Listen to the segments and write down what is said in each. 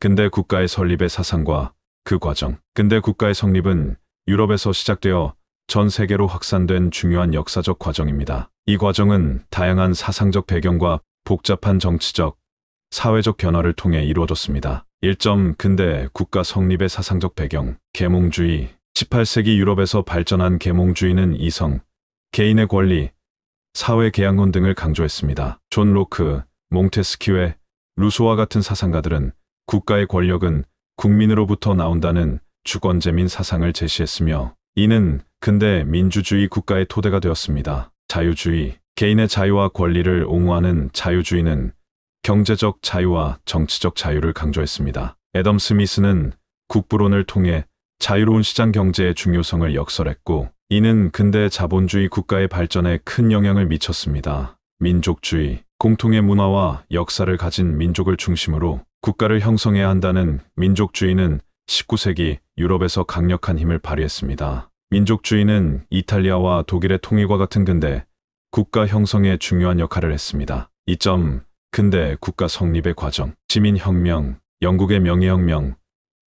근대 국가의 설립의 사상과 그 과정. 근대 국가의 성립은 유럽에서 시작되어 전 세계로 확산된 중요한 역사적 과정입니다. 이 과정은 다양한 사상적 배경과 복잡한 정치적, 사회적 변화를 통해 이루어졌습니다. 1점 근대 국가 성립의 사상적 배경. 계몽주의. 18세기 유럽에서 발전한 계몽주의는 이성, 개인의 권리, 사회 계약론 등을 강조했습니다. 존 로크, 몽테스키웨, 루소와 같은 사상가들은 국가의 권력은 국민으로부터 나온다는 주권제민 사상을 제시했으며, 이는 근대 민주주의 국가의 토대가 되었습니다. 자유주의. 개인의 자유와 권리를 옹호하는 자유주의는 경제적 자유와 정치적 자유를 강조했습니다. 애덤 스미스는 국부론을 통해 자유로운 시장 경제의 중요성을 역설했고, 이는 근대 자본주의 국가의 발전에 큰 영향을 미쳤습니다. 민족주의. 공통의 문화와 역사를 가진 민족을 중심으로 국가를 형성해야 한다는 민족주의는 19세기 유럽에서 강력한 힘을 발휘했습니다. 민족주의는 이탈리아와 독일의 통일과 같은 근대 국가 형성에 중요한 역할을 했습니다. 2점 근대 국가 성립의 과정. 시민혁명, 영국의 명예혁명,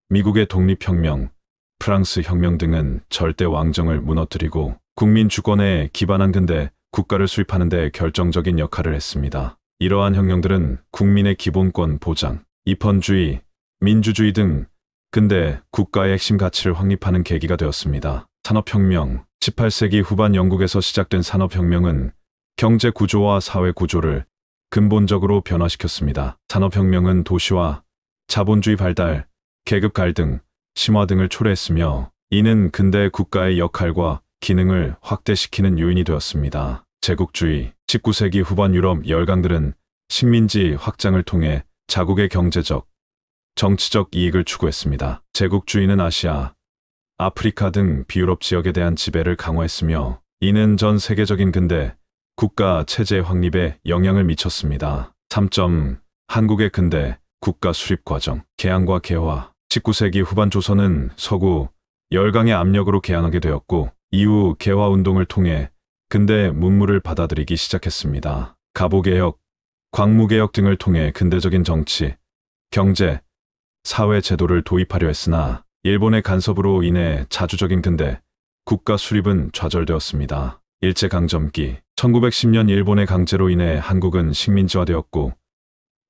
미국의 독립혁명, 프랑스 혁명 등은 절대 왕정을 무너뜨리고 국민 주권에 기반한 근대 국가를 수립하는 데 결정적인 역할을 했습니다. 이러한 혁명들은 국민의 기본권 보장, 입헌주의, 민주주의 등 근대 국가의 핵심 가치를 확립하는 계기가 되었습니다. 산업혁명. 18세기 후반 영국에서 시작된 산업혁명은 경제 구조와 사회 구조를 근본적으로 변화시켰습니다. 산업혁명은 도시화, 자본주의 발달, 계급 갈등, 심화 등을 초래했으며, 이는 근대 국가의 역할과 기능을 확대시키는 요인이 되었습니다. 제국주의. 19세기 후반 유럽 열강들은 식민지 확장을 통해 자국의 경제적, 정치적 이익을 추구했습니다. 제국주의는 아시아, 아프리카 등 비유럽 지역에 대한 지배를 강화했으며, 이는 전 세계적인 근대 국가 체제 확립에 영향을 미쳤습니다. 3점 한국의 근대 국가 수립 과정. 개항과 개화. 19세기 후반 조선은 서구 열강의 압력으로 개항하게 되었고, 이후 개화 운동을 통해 근대 문물을 받아들이기 시작했습니다. 가보개혁, 광무개혁 등을 통해 근대적인 정치, 경제, 사회 제도를 도입하려 했으나 일본의 간섭으로 인해 자주적인 근대 국가 수립은 좌절되었습니다. 일제강점기. 1910년 일본의 강제로 인해 한국은 식민지화되었고,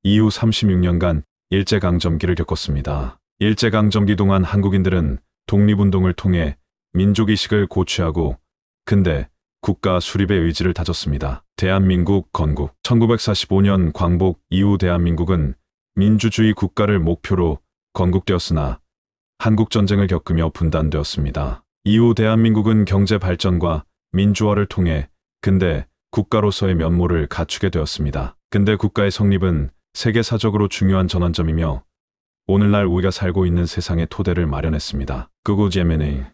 이후 36년간 일제강점기를 겪었습니다. 일제강점기 동안 한국인들은 독립운동을 통해 민족의식을 고취하고 근대 국가 수립의 의지를 다졌습니다. 대한민국 건국. 1945년 광복 이후 대한민국은 민주주의 국가를 목표로 건국되었으나 한국전쟁을 겪으며 분단되었습니다. 이후 대한민국은 경제 발전과 민주화를 통해 근대 국가로서의 면모를 갖추게 되었습니다. 근대 국가의 성립은 세계사적으로 중요한 전환점이며 오늘날 우리가 살고 있는 세상의 토대를 마련했습니다. 그고 제메네